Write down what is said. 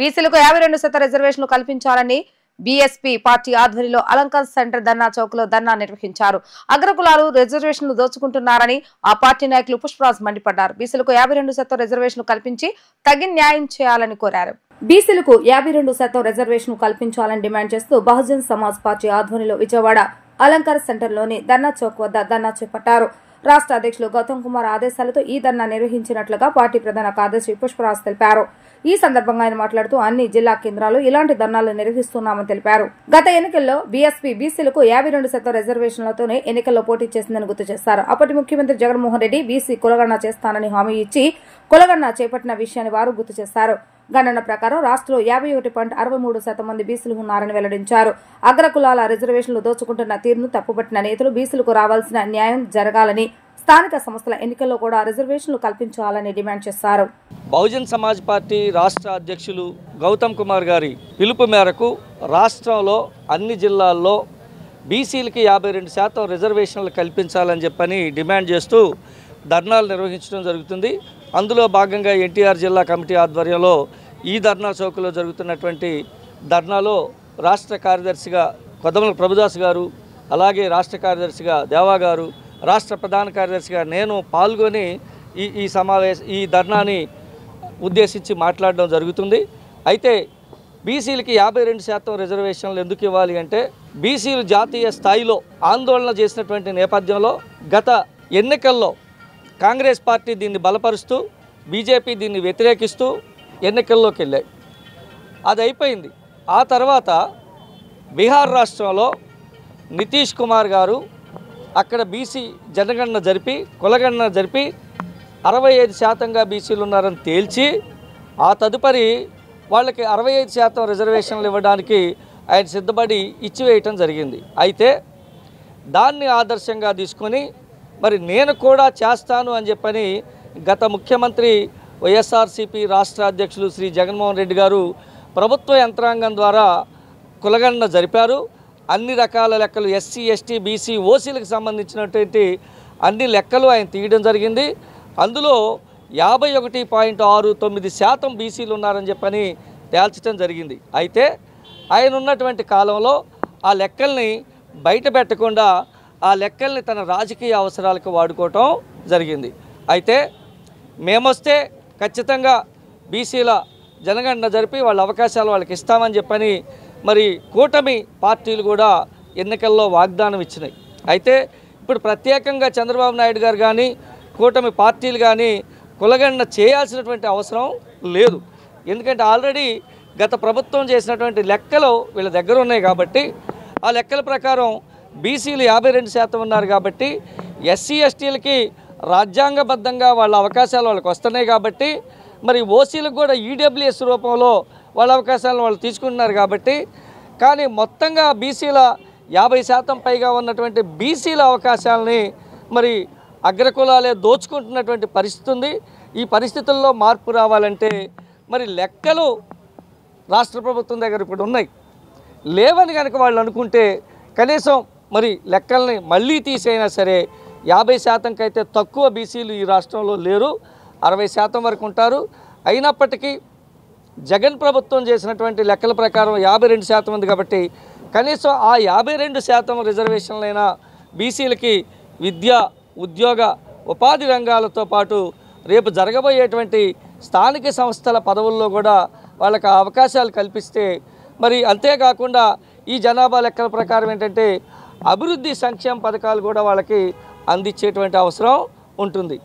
బీసీలకు 52% రిజర్వేషన్లు కల్పించాలని బీఎస్పీ పార్టీ ఆధ్వర్యంలో అలంకార్ సెంటర్ ధర్నా చౌక్ లో ధర్నా నిర్వహించారు. అగ్రకులాలు రిజర్వేషన్లు దోచుకుంటున్నారని ఆ పార్టీ నాయకులు పుష్పరాజ్ మండిపడ్డారు. బీసీలకు 52% రిజర్వేషన్లు కల్పించి తగిన న్యాయం చేయాలని కోరారు. బీసీలకు 52% రిజర్వేషన్ కల్పించాలని డిమాండ్ చేస్తూ బహుజన్ సమాజ్ పార్టీ ఆధ్వర్యంలో విజయవాడ అలంకార్ సెంటర్ లోని ధర్నా చౌక్ వద్ద ధర్నా చేపట్టారు. రాష్ట్ర అధ్యక్షులు గౌతమ్ కుమార్ ఆదేశాలతో ఈ ధర్నా నిర్వహించినట్లుగా పార్టీ ప్రధాన కార్యదర్శి పుష్పరాజ్ తెలిపారు. ఈ సందర్భంగా ఆయన మాట్లాడుతూ అన్ని జిల్లా కేంద్రాలు ఇలాంటి ధర్నాలు నిర్వహిస్తున్నామని తెలిపారు. గత ఎన్నికల్లో బీఎస్పీ బీసీలకు 52% రిజర్వేషన్లతోనే ఎన్నికల్లో పోటీ చేసిందని గుర్తు చేశారు. అప్పటి ముఖ్యమంత్రి జగన్మోహన్ రెడ్డి బీసీ కులగణన చేస్తానని హామీ ఇచ్చి కులగణన చేపట్టిన విషయాన్ని వారు గుర్తు చేశారు. గణన ప్రకారం రాష్ట్రంలో 51.63% మంది బీసీలు ఉన్నారని వెల్లడించారు. అగ్రకులాల రిజర్వేషన్లు దోచుకుంటున్న తీరును తప్పుపట్టిన నేతలు బీసీలకు రావాల్సిన న్యాయం జరగాలని, స్థానిక సంస్థల ఎన్నికల్లో కూడా రిజర్వేషన్లు కల్పించాలని డిమాండ్ చేశారు. బహుజన్ సమాజ్ పార్టీ రాష్ట్ర అధ్యక్షులు గౌతమ్ కుమార్ గారి పిలుపు మేరకు రాష్ట్రంలో అన్ని జిల్లాల్లో బీసీలకి 52% రిజర్వేషన్లు కల్పించాలని చెప్పని డిమాండ్ చేస్తూ ధర్నాలు నిర్వహించడం జరుగుతుంది. అందులో భాగంగా ఎన్టీఆర్ జిల్లా కమిటీ ఆధ్వర్యంలో ఈ ధర్నా చౌక్లో జరుగుతున్నటువంటి ధర్నాలో రాష్ట్ర కార్యదర్శిగా కొద్దమల ప్రభుదాస్ గారు, అలాగే రాష్ట్ర కార్యదర్శిగా దేవా గారు, రాష్ట్ర ప్రధాన కార్యదర్శిగా నేను పాల్గొని ఈ ధర్నాని ఉద్దేశించి మాట్లాడడం జరుగుతుంది. అయితే బీసీలకి 52% రిజర్వేషన్లు ఎందుకు ఇవ్వాలి అంటే, బీసీలు జాతీయ స్థాయిలో ఆందోళన చేసినటువంటి నేపథ్యంలో గత ఎన్నికల్లో కాంగ్రెస్ పార్టీ దీన్ని బలపరుస్తూ బీజేపీ దీన్ని వ్యతిరేకిస్తూ ఎన్నికల్లోకి వెళ్ళాయి. అది అయిపోయింది. ఆ తర్వాత బీహార్ రాష్ట్రంలో నితీష్ కుమార్ గారు అక్కడ బీసీ జనగణన జరిపి కులగణన జరిపి 65%గా బీసీలు ఉన్నారని తేల్చి ఆ తదుపరి వాళ్ళకి 65% రిజర్వేషన్లు ఇవ్వడానికి ఆయన సిద్ధపడి ఇచ్చివేయటం జరిగింది. అయితే దాన్ని ఆదర్శంగా తీసుకొని మరి నేను కూడా చేస్తాను అని చెప్పని గత ముఖ్యమంత్రి వైఎస్ఆర్సీపీ రాష్ట్ర అధ్యక్షులు శ్రీ జగన్మోహన్ రెడ్డి గారు ప్రభుత్వ యంత్రాంగం ద్వారా కులగణన జరిపారు. అన్ని రకాల లెక్కలు ఎస్సీ, ఎస్టీ, బీసీ, ఓసీలకు సంబంధించినటువంటి అన్ని లెక్కలు ఆయన తీయడం జరిగింది. అందులో 51.69% బీసీలు ఉన్నారని చెప్పని తేల్చడం జరిగింది. అయితే ఆయన ఉన్నటువంటి కాలంలో ఆ లెక్కల్ని బయట పెట్టకుండా ఆ లెక్కల్ని తన రాజకీయ అవసరాలకు వాడుకోవటం జరిగింది. అయితే మేమొస్తే ఖచ్చితంగా బీసీల జనగణన జరిపి వాళ్ళ అవకాశాలు వాళ్ళకి ఇస్తామని చెప్పని మరి కూటమి పార్టీలు కూడా ఎన్నికల్లో వాగ్దానం ఇచ్చినాయి. అయితే ఇప్పుడు ప్రత్యేకంగా చంద్రబాబు నాయుడు గారు కానీ కూటమి పార్టీలు కానీ కులగణన చేయాల్సినటువంటి అవసరం లేదు. ఎందుకంటే ఆల్రెడీ గత ప్రభుత్వం చేసినటువంటి లెక్కలు వీళ్ళ దగ్గర ఉన్నాయి కాబట్టి ఆ లెక్కల ప్రకారం బీసీలు 52% ఉన్నారు కాబట్టి ఎస్సీ, ఎస్టీలకి రాజ్యాంగబద్ధంగా వాళ్ళ అవకాశాలు వాళ్ళకి వస్తున్నాయి కాబట్టి మరి ఓసీలకు కూడా ఈడబ్ల్యూఎస్ రూపంలో వాళ్ళ అవకాశాలను వాళ్ళు తీసుకుంటున్నారు కాబట్టి, కానీ మొత్తంగా బీసీల 50% పైగా ఉన్నటువంటి బీసీల అవకాశాలని మరి అగ్రకులాలే దోచుకుంటున్నటువంటి పరిస్థితి ఉంది. ఈ పరిస్థితుల్లో మార్పు రావాలంటే మరి లెక్కలు రాష్ట్ర ప్రభుత్వం దగ్గర ఇప్పుడు ఉన్నాయి. లేవని కనుక వాళ్ళు అనుకుంటే కనీసం మరి లెక్కల్ని మళ్ళీ తీసైనా సరే 50% అయితే తక్కువ బీసీలు ఈ రాష్ట్రంలో లేరు, 60% వరకు ఉంటారు. అయినప్పటికీ జగన్ ప్రభుత్వం చేసినటువంటి లెక్కల ప్రకారం 52% ఉంది కాబట్టి కనీసం ఆ 52% రిజర్వేషన్లైన బీసీలకి విద్య, ఉద్యోగ, ఉపాధి రంగాలతో పాటు రేపు జరగబోయేటువంటి స్థానిక సంస్థల పదవుల్లో కూడా వాళ్ళకి అవకాశాలు కల్పిస్తే మరి అంతేకాకుండా ఈ జనాభా లెక్కల ప్రకారం ఏంటంటే అభివృద్ధి సంక్షేమ పథకాలు కూడా వాళ్ళకి అందించేటువంటి అవసరం ఉంటుంది.